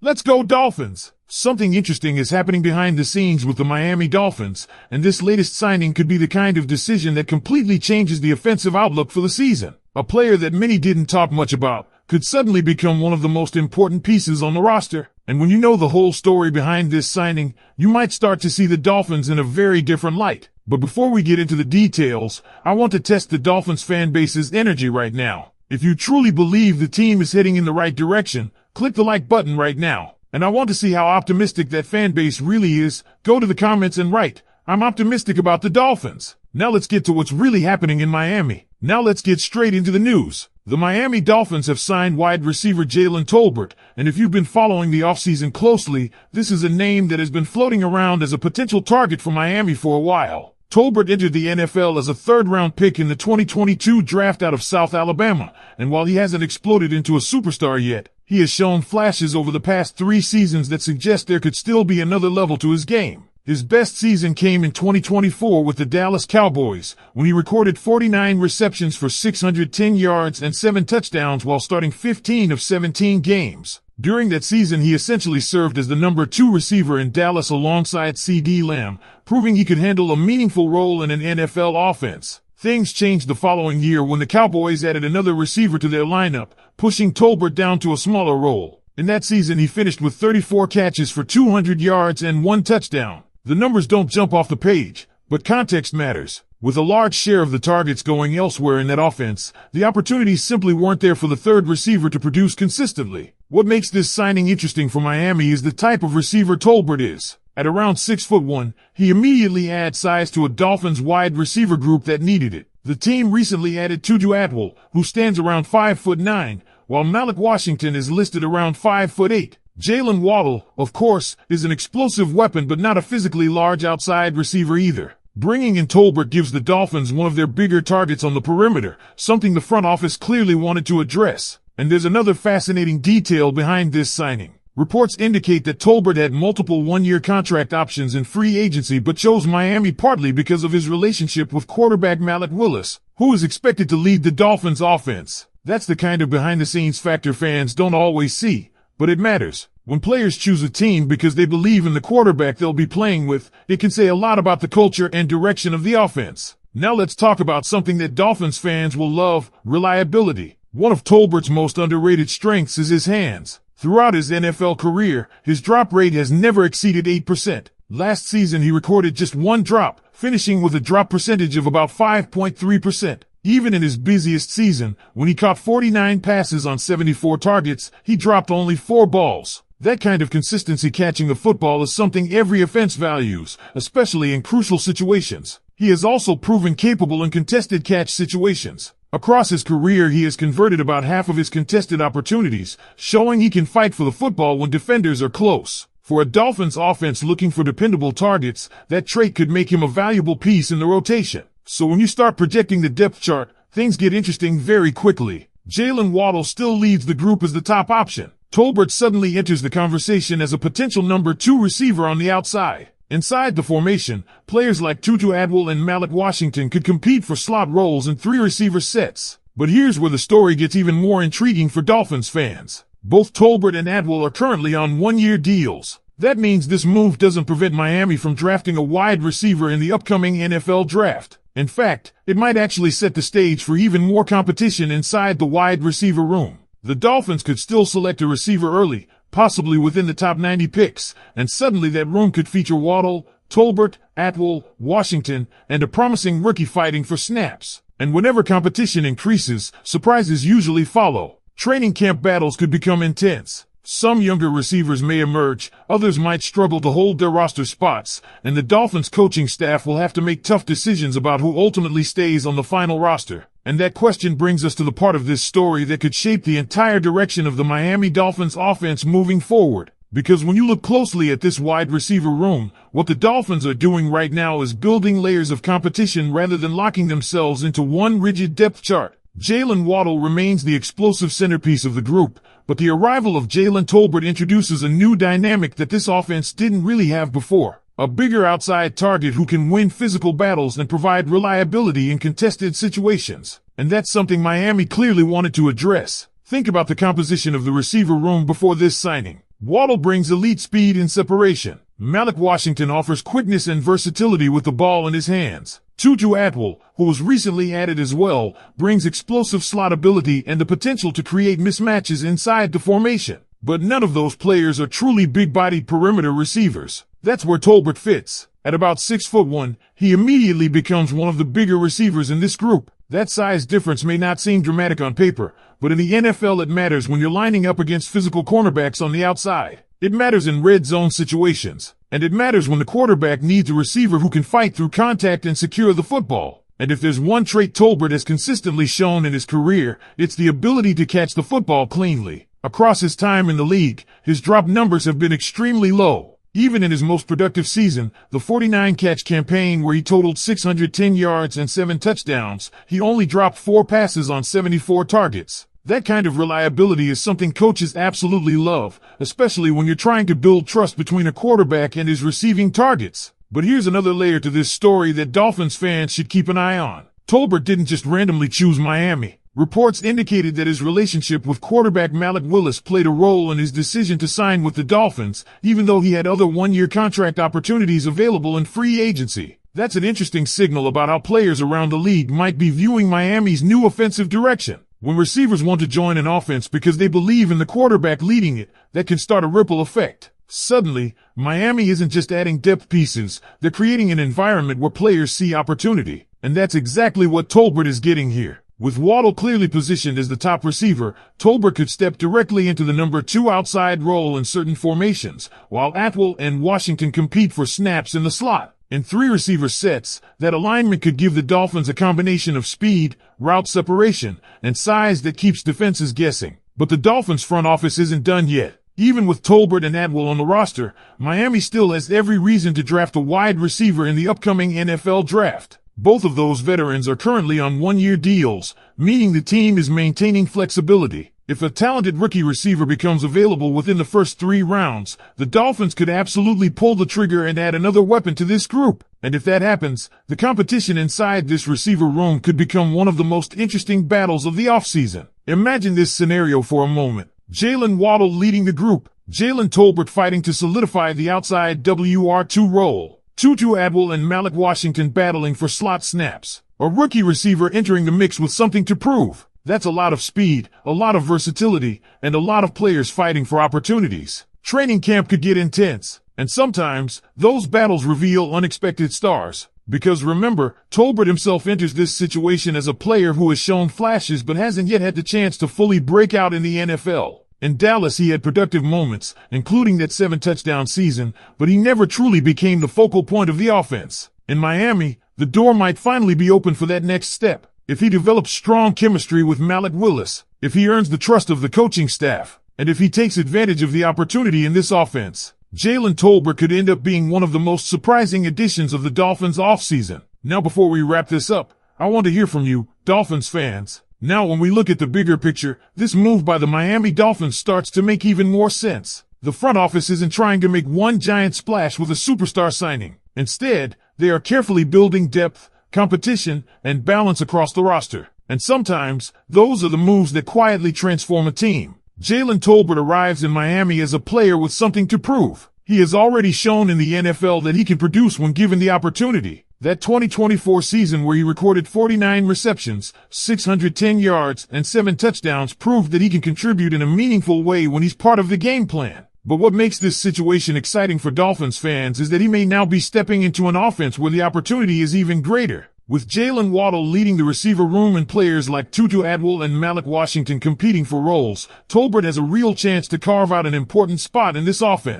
Let's go Dolphins! Something interesting is happening behind the scenes with the Miami Dolphins, and this latest signing could be the kind of decision that completely changes the offensive outlook for the season. A player that many didn't talk much about could suddenly become one of the most important pieces on the roster. And when you know the whole story behind this signing, you might start to see the Dolphins in a very different light. But before we get into the details, I want to test the Dolphins fan base's energy right now. If you truly believe the team is heading in the right direction, click the like button right now. And I want to see how optimistic that fan base really is. Go to the comments and write, "I'm optimistic about the Dolphins." Now let's get to what's really happening in Miami. Now let's get straight into the news. The Miami Dolphins have signed wide receiver Jaylen Tolbert, and if you've been following the offseason closely, this is a name that has been floating around as a potential target for Miami for a while. Tolbert entered the NFL as a third-round pick in the 2022 draft out of South Alabama, and while he hasn't exploded into a superstar yet, he has shown flashes over the past 3 seasons that suggest there could still be another level to his game. His best season came in 2024 with the Dallas Cowboys, when he recorded 49 receptions for 610 yards and 7 touchdowns while starting 15 of 17 games. During that season, he essentially served as the number 2 receiver in Dallas alongside CeeDee Lamb, proving he could handle a meaningful role in an NFL offense. Things changed the following year when the Cowboys added another receiver to their lineup, pushing Tolbert down to a smaller role. In that season, he finished with 34 catches for 200 yards and 1 touchdown. The numbers don't jump off the page, but context matters. With a large share of the targets going elsewhere in that offense, the opportunities simply weren't there for the third receiver to produce consistently. What makes this signing interesting for Miami is the type of receiver Tolbert is. At around 6'1", he immediately adds size to a Dolphins wide receiver group that needed it. The team recently added Tua Tagovailoa, who stands around 5'9", while Malik Washington is listed around 5'8". Jaylen Waddle, of course, is an explosive weapon but not a physically large outside receiver either. Bringing in Tolbert gives the Dolphins one of their bigger targets on the perimeter, something the front office clearly wanted to address. And there's another fascinating detail behind this signing. Reports indicate that Tolbert had multiple one-year contract options in free agency but chose Miami partly because of his relationship with quarterback Malik Willis, who is expected to lead the Dolphins offense. That's the kind of behind-the-scenes factor fans don't always see, but it matters. When players choose a team because they believe in the quarterback they'll be playing with, it can say a lot about the culture and direction of the offense. Now let's talk about something that Dolphins fans will love: reliability. One of Tolbert's most underrated strengths is his hands. Throughout his NFL career, his drop rate has never exceeded 8%. Last season he recorded just 1 drop, finishing with a drop percentage of about 5.3%. Even in his busiest season, when he caught 49 passes on 74 targets, he dropped only 4 balls. That kind of consistency catching the football is something every offense values, especially in crucial situations. He has also proven capable in contested catch situations. Across his career, he has converted about half of his contested opportunities, showing he can fight for the football when defenders are close. For a Dolphins offense looking for dependable targets, that trait could make him a valuable piece in the rotation. So when you start projecting the depth chart, things get interesting very quickly. Jaylen Waddle still leads the group as the top option. Tolbert suddenly enters the conversation as a potential number 2 receiver on the outside. Inside the formation, players like Tua Tagovailoa and Malik Washington could compete for slot roles in 3 receiver sets. But here's where the story gets even more intriguing for Dolphins fans. Both Tolbert and Tagovailoa are currently on 1-year deals. That means this move doesn't prevent Miami from drafting a wide receiver in the upcoming NFL draft. In fact, it might actually set the stage for even more competition inside the wide receiver room. The Dolphins could still select a receiver early, possibly within the top 90 picks, and suddenly that room could feature Waddle, Tolbert, Tagovailoa, Washington, and a promising rookie fighting for snaps. And whenever competition increases, surprises usually follow. Training camp battles could become intense. Some younger receivers may emerge, others might struggle to hold their roster spots, and the Dolphins coaching staff will have to make tough decisions about who ultimately stays on the final roster. And that question brings us to the part of this story that could shape the entire direction of the Miami Dolphins offense moving forward. Because when you look closely at this wide receiver room, what the Dolphins are doing right now is building layers of competition rather than locking themselves into one rigid depth chart. Jaylen Waddle remains the explosive centerpiece of the group, but the arrival of Jaylen Tolbert introduces a new dynamic that this offense didn't really have before. A bigger outside target who can win physical battles and provide reliability in contested situations. And that's something Miami clearly wanted to address. Think about the composition of the receiver room before this signing. Waddle brings elite speed and separation. Malik Washington offers quickness and versatility with the ball in his hands. Tua Tagovailoa, who was recently added as well, brings explosive slot ability and the potential to create mismatches inside the formation. But none of those players are truly big-bodied perimeter receivers. That's where Tolbert fits. At about 6'1", he immediately becomes one of the bigger receivers in this group. That size difference may not seem dramatic on paper, but in the NFL it matters when you're lining up against physical cornerbacks on the outside. It matters in red zone situations. And it matters when the quarterback needs a receiver who can fight through contact and secure the football. And if there's one trait Tolbert has consistently shown in his career, it's the ability to catch the football cleanly. Across his time in the league, his drop numbers have been extremely low. Even in his most productive season, the 49-catch campaign where he totaled 610 yards and 7 touchdowns, he only dropped 4 passes on 74 targets. That kind of reliability is something coaches absolutely love, especially when you're trying to build trust between a quarterback and his receiving targets. But here's another layer to this story that Dolphins fans should keep an eye on. Tolbert didn't just randomly choose Miami. Reports indicated that his relationship with quarterback Malik Willis played a role in his decision to sign with the Dolphins, even though he had other one-year contract opportunities available in free agency. That's an interesting signal about how players around the league might be viewing Miami's new offensive direction. When receivers want to join an offense because they believe in the quarterback leading it, that can start a ripple effect. Suddenly, Miami isn't just adding depth pieces, they're creating an environment where players see opportunity. And that's exactly what Tolbert is getting here. With Waddle clearly positioned as the top receiver, Tolbert could step directly into the number 2 outside role in certain formations, while Atwell and Washington compete for snaps in the slot. In 3 receiver sets, that alignment could give the Dolphins a combination of speed, route separation, and size that keeps defenses guessing. But the Dolphins front office isn't done yet. Even with Tolbert and Atwell on the roster, Miami still has every reason to draft a wide receiver in the upcoming NFL draft. Both of those veterans are currently on one-year deals, meaning the team is maintaining flexibility. If a talented rookie receiver becomes available within the first 3 rounds, the Dolphins could absolutely pull the trigger and add another weapon to this group. And if that happens, the competition inside this receiver room could become one of the most interesting battles of the offseason. Imagine this scenario for a moment. Jaylen Waddle leading the group, Jaylen Tolbert fighting to solidify the outside WR2 role, Tua Tagovailoa and Malik Washington battling for slot snaps, a rookie receiver entering the mix with something to prove. That's a lot of speed, a lot of versatility, and a lot of players fighting for opportunities. Training camp could get intense, and sometimes those battles reveal unexpected stars. Because remember, Tolbert himself enters this situation as a player who has shown flashes but hasn't yet had the chance to fully break out in the NFL. In Dallas, he had productive moments, including that 7-touchdown season, but he never truly became the focal point of the offense. In Miami, the door might finally be open for that next step. If he develops strong chemistry with Malik Willis, if he earns the trust of the coaching staff, and if he takes advantage of the opportunity in this offense, Jaylen Tolbert could end up being one of the most surprising additions of the Dolphins offseason. Now before we wrap this up, I want to hear from you, Dolphins fans. Now when we look at the bigger picture, this move by the Miami Dolphins starts to make even more sense. The front office isn't trying to make one giant splash with a superstar signing. Instead, they are carefully building depth, competition, and balance across the roster. And sometimes, those are the moves that quietly transform a team. Jaylen Tolbert arrives in Miami as a player with something to prove. He has already shown in the NFL that he can produce when given the opportunity. That 2024 season where he recorded 49 receptions, 610 yards, and 7 touchdowns proved that he can contribute in a meaningful way when he's part of the game plan. But what makes this situation exciting for Dolphins fans is that he may now be stepping into an offense where the opportunity is even greater. With Jaylen Waddle leading the receiver room and players like Tua Tagovailoa and Malik Washington competing for roles, Tolbert has a real chance to carve out an important spot in this offense.